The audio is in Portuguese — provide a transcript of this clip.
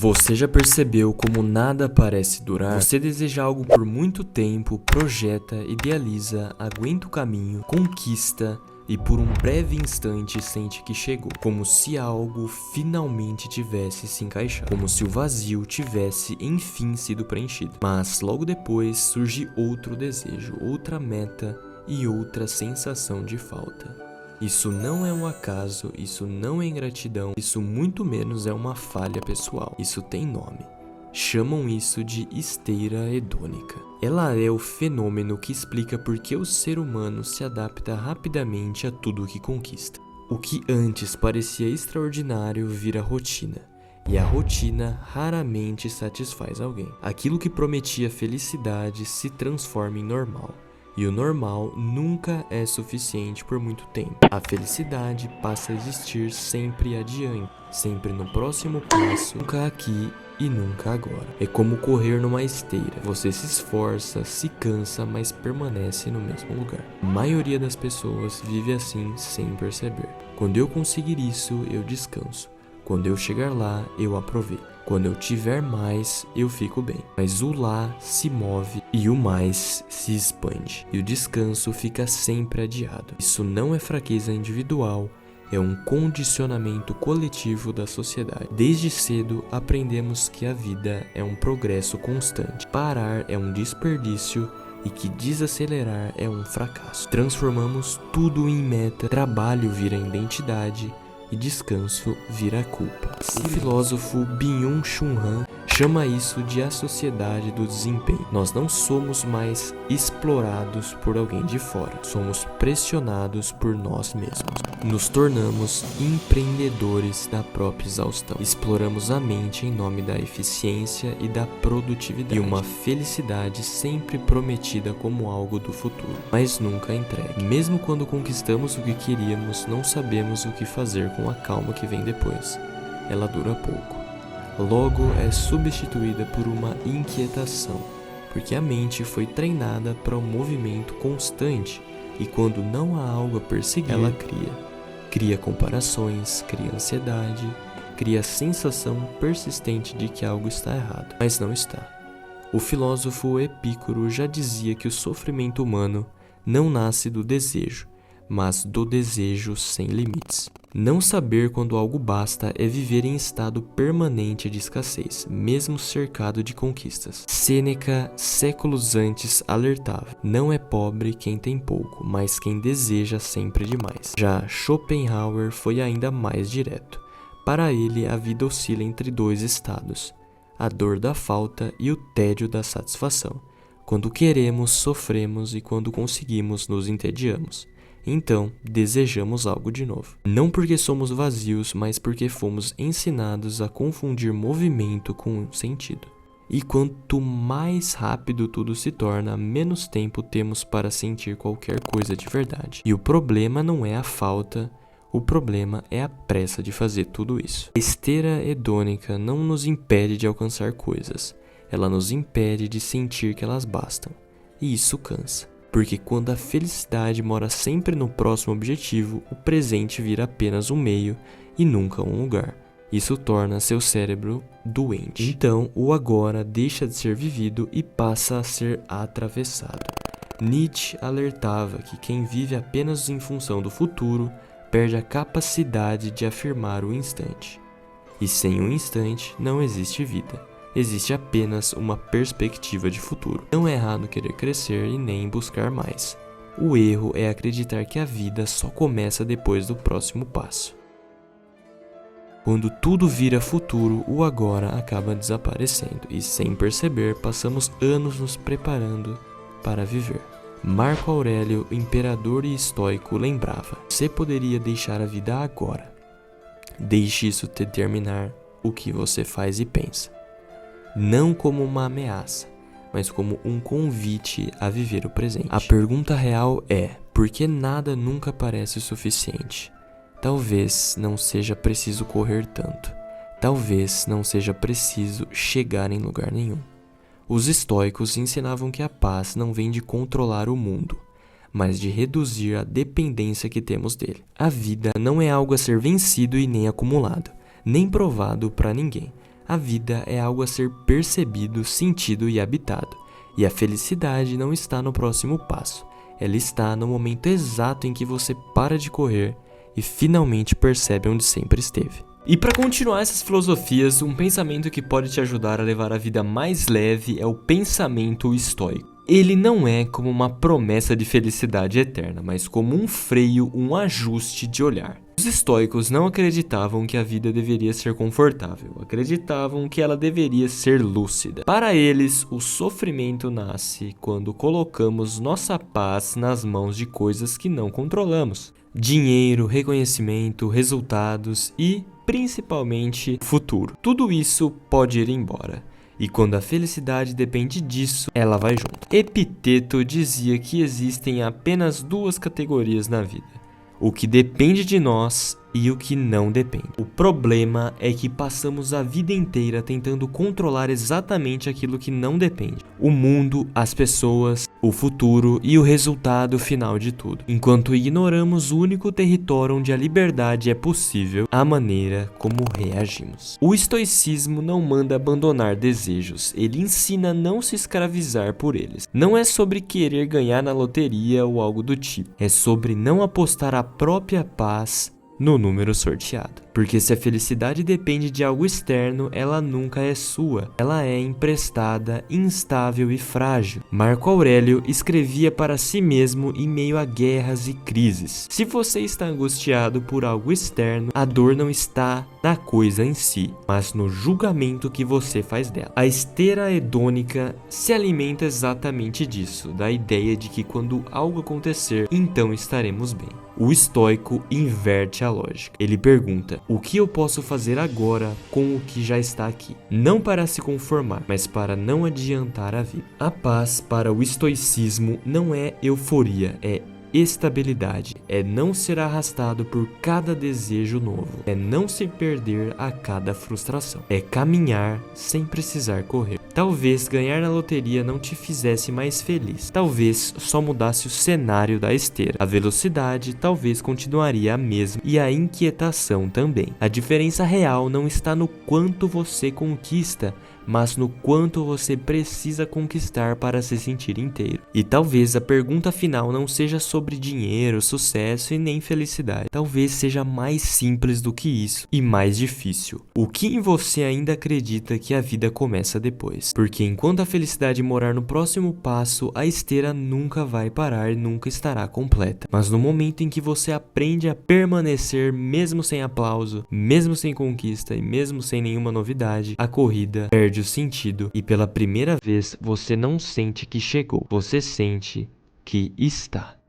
Você já percebeu como nada parece durar? Você deseja algo por muito tempo, projeta, idealiza, aguenta o caminho, conquista e por um breve instante sente que chegou, como se algo finalmente tivesse se encaixado, como se o vazio tivesse enfim sido preenchido. Mas logo depois surge outro desejo, outra meta e outra sensação de falta. Isso não é um acaso, isso não é ingratidão, isso muito menos é uma falha pessoal. Isso tem nome. Chamam isso de esteira hedônica. Ela é o fenômeno que explica por que o ser humano se adapta rapidamente a tudo o que conquista. O que antes parecia extraordinário vira rotina. E a rotina raramente satisfaz alguém. Aquilo que prometia felicidade se transforma em normal. E o normal nunca é suficiente por muito tempo. A felicidade passa a existir sempre adiante, sempre no próximo passo, nunca aqui e nunca agora. É como correr numa esteira. Você se esforça, se cansa, mas permanece no mesmo lugar. A maioria das pessoas vive assim sem perceber. Quando eu conseguir isso, eu descanso. Quando eu chegar lá, eu aproveito. Quando eu tiver mais, eu fico bem. Mas o lá se move e o mais se expande. E o descanso fica sempre adiado. Isso não é fraqueza individual, é um condicionamento coletivo da sociedade. Desde cedo, aprendemos que a vida é um progresso constante. Parar é um desperdício e que desacelerar é um fracasso. Transformamos tudo em meta, trabalho vira identidade, e descanso vira culpa. O filósofo Byung-Chul Han chama isso de a sociedade do desempenho. Nós não somos mais explorados por alguém de fora, somos pressionados por nós mesmos. Nos tornamos empreendedores da própria exaustão. Exploramos a mente em nome da eficiência e da produtividade. E uma felicidade sempre prometida como algo do futuro, mas nunca entregue. Mesmo quando conquistamos o que queríamos, não sabemos o que fazer com a calma que vem depois. Ela dura pouco. Logo é substituída por uma inquietação, porque a mente foi treinada para um movimento constante e quando não há algo a perseguir, ela cria comparações, cria ansiedade, cria a sensação persistente de que algo está errado, mas não está. O filósofo Epicuro já dizia que o sofrimento humano não nasce do desejo, mas do desejo sem limites. Não saber quando algo basta é viver em estado permanente de escassez, mesmo cercado de conquistas. Sêneca, séculos antes, alertava: não é pobre quem tem pouco, mas quem deseja sempre demais. Já Schopenhauer foi ainda mais direto. Para ele, a vida oscila entre dois estados: a dor da falta e o tédio da satisfação. Quando queremos, sofremos, e quando conseguimos, nos entediamos. Então, desejamos algo de novo. Não porque somos vazios, mas porque fomos ensinados a confundir movimento com sentido. E quanto mais rápido tudo se torna, menos tempo temos para sentir qualquer coisa de verdade. E o problema não é a falta, o problema é a pressa de fazer tudo isso. A esteira hedônica não nos impede de alcançar coisas, ela nos impede de sentir que elas bastam. E isso cansa. Porque quando a felicidade mora sempre no próximo objetivo, o presente vira apenas um meio e nunca um lugar. Isso torna seu cérebro doente. Então, o agora deixa de ser vivido e passa a ser atravessado. Nietzsche alertava que quem vive apenas em função do futuro perde a capacidade de afirmar o instante. E sem um instante não existe vida. Existe apenas uma perspectiva de futuro. Não é errado querer crescer e nem buscar mais. O erro é acreditar que a vida só começa depois do próximo passo. Quando tudo vira futuro, o agora acaba desaparecendo e, sem perceber, passamos anos nos preparando para viver. Marco Aurélio, imperador e estoico, lembrava: você poderia deixar a vida agora. Deixe isso determinar o que você faz e pensa. Não como uma ameaça, mas como um convite a viver o presente. A pergunta real é: por que nada nunca parece o suficiente? Talvez não seja preciso correr tanto. Talvez não seja preciso chegar em lugar nenhum. Os estoicos ensinavam que a paz não vem de controlar o mundo, mas de reduzir a dependência que temos dele. A vida não é algo a ser vencido e nem acumulado, nem provado para ninguém. A vida é algo a ser percebido, sentido e habitado. E a felicidade não está no próximo passo. Ela está no momento exato em que você para de correr e finalmente percebe onde sempre esteve. E para continuar essas filosofias, um pensamento que pode te ajudar a levar a vida mais leve é o pensamento estoico. Ele não é como uma promessa de felicidade eterna, mas como um freio, um ajuste de olhar. Os estoicos não acreditavam que a vida deveria ser confortável, acreditavam que ela deveria ser lúcida. Para eles, o sofrimento nasce quando colocamos nossa paz nas mãos de coisas que não controlamos. Dinheiro, reconhecimento, resultados e, principalmente, futuro. Tudo isso pode ir embora. E quando a felicidade depende disso, ela vai junto. Epiteto dizia que existem apenas duas categorias na vida: o que depende de nós e o que não depende. O problema é que passamos a vida inteira tentando controlar exatamente aquilo que não depende: o mundo, as pessoas, o futuro e o resultado final de tudo, enquanto ignoramos o único território onde a liberdade é possível, a maneira como reagimos. O estoicismo não manda abandonar desejos, ele ensina a não se escravizar por eles. Não é sobre querer ganhar na loteria ou algo do tipo, é sobre não apostar a própria paz no número sorteado. Porque se a felicidade depende de algo externo, ela nunca é sua. Ela é emprestada, instável e frágil. Marco Aurélio escrevia para si mesmo em meio a guerras e crises: se você está angustiado por algo externo, a dor não está na coisa em si, mas no julgamento que você faz dela. A esteira hedônica se alimenta exatamente disso, da ideia de que quando algo acontecer, então estaremos bem. O estoico inverte a lógica. Ele pergunta: o que eu posso fazer agora com o que já está aqui? Não para se conformar, mas para não adiantar a vida. A paz para o estoicismo não é euforia, é estabilidade, é não ser arrastado por cada desejo novo, é não se perder a cada frustração, é caminhar sem precisar correr. Talvez ganhar na loteria não te fizesse mais feliz, talvez só mudasse o cenário da esteira. A velocidade talvez continuaria a mesma e a inquietação também. A diferença real não está no quanto você conquista, mas no quanto você precisa conquistar para se sentir inteiro. E talvez a pergunta final não seja sobre dinheiro, sucesso e nem felicidade. Talvez seja mais simples do que isso e mais difícil. O que em você ainda acredita que a vida começa depois? Porque enquanto a felicidade morar no próximo passo, a esteira nunca vai parar e nunca estará completa. Mas no momento em que você aprende a permanecer mesmo sem aplauso, mesmo sem conquista e mesmo sem nenhuma novidade, a corrida perde o sentido e pela primeira vez você não sente que chegou, você sente que está.